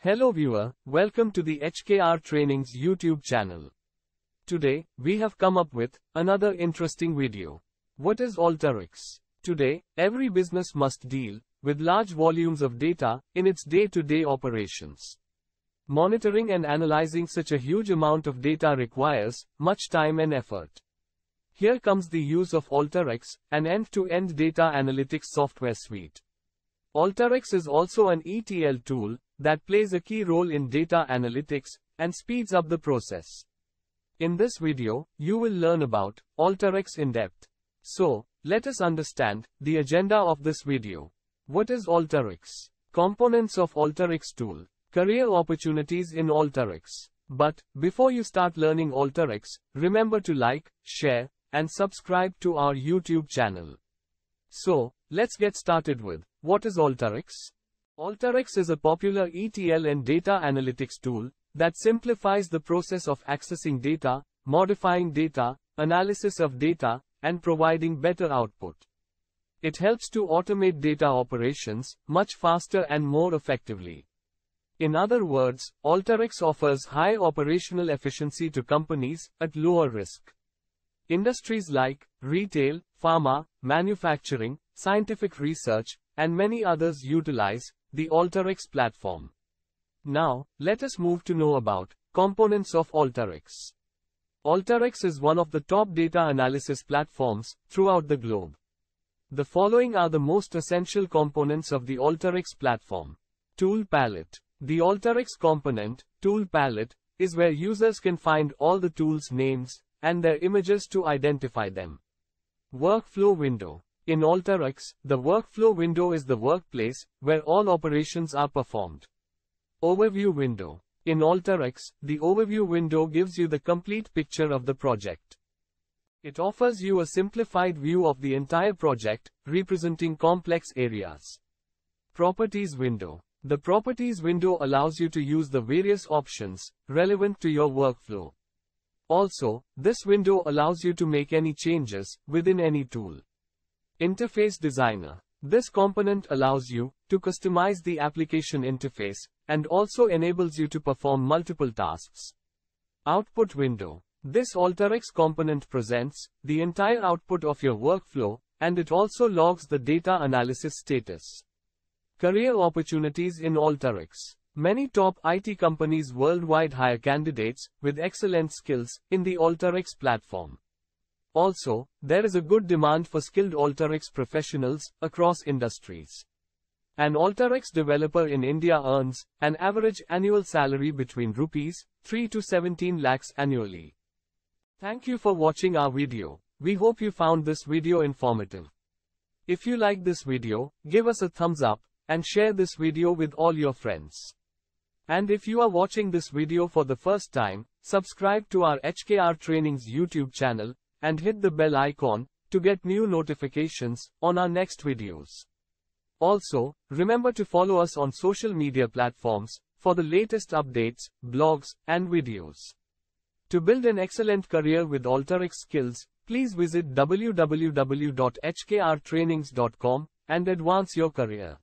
Hello viewer, welcome to the HKR Trainings YouTube channel. Today, we have come up with another interesting video. What is Alteryx? Today, every business must deal with large volumes of data in its day-to-day operations. Monitoring and analyzing such a huge amount of data requires much time and effort. Here comes the use of Alteryx, an end-to-end data analytics software suite. Alteryx is also an ETL tool that plays a key role in data analytics and speeds up the process. In this video, you will learn about Alteryx in depth. So, let us understand the agenda of this video. What is Alteryx? Components of Alteryx tool. Career opportunities in Alteryx. But, before you start learning Alteryx, remember to like, share, and subscribe to our YouTube channel. So, let's get started with, what is Alteryx? Alteryx is a popular ETL and data analytics tool that simplifies the process of accessing data, modifying data, analysis of data, and providing better output. It helps to automate data operations much faster and more effectively. In other words, Alteryx offers high operational efficiency to companies at lower risk. Industries like retail, pharma, manufacturing, scientific research, and many others utilize the Alteryx platform. Now, let us move to know about components of Alteryx. Alteryx is one of the top data analysis platforms throughout the globe. The following are the most essential components of the Alteryx platform. Tool palette. The Alteryx component, tool palette, is where users can find all the tools' names and their images to identify them. Workflow window. In Alteryx, the workflow window is the workplace where all operations are performed. Overview window. In Alteryx, the overview window gives you the complete picture of the project. It offers you a simplified view of the entire project, representing complex areas. Properties window. The properties window allows you to use the various options relevant to your workflow. Also, this window allows you to make any changes within any tool. Interface designer. This component allows you to customize the application interface and also enables you to perform multiple tasks. Output window. This Alteryx component presents the entire output of your workflow, and it also logs the data analysis status. Career opportunities in Alteryx. Many top IT companies worldwide hire candidates with excellent skills in the Alteryx platform. Also, there is a good demand for skilled Alteryx professionals across industries. An Alteryx developer in India earns an average annual salary between rupees 3 to 17 lakhs annually. Thank you for watching our video. We hope you found this video informative. If you like this video, give us a thumbs up and share this video with all your friends. And if you are watching this video for the first time, subscribe to our HKR Trainings YouTube channel and hit the bell icon to get new notifications on our next videos. Also, remember to follow us on social media platforms for the latest updates, blogs, and videos. To build an excellent career with Alteryx skills, please visit www.hkrtrainings.com and advance your career.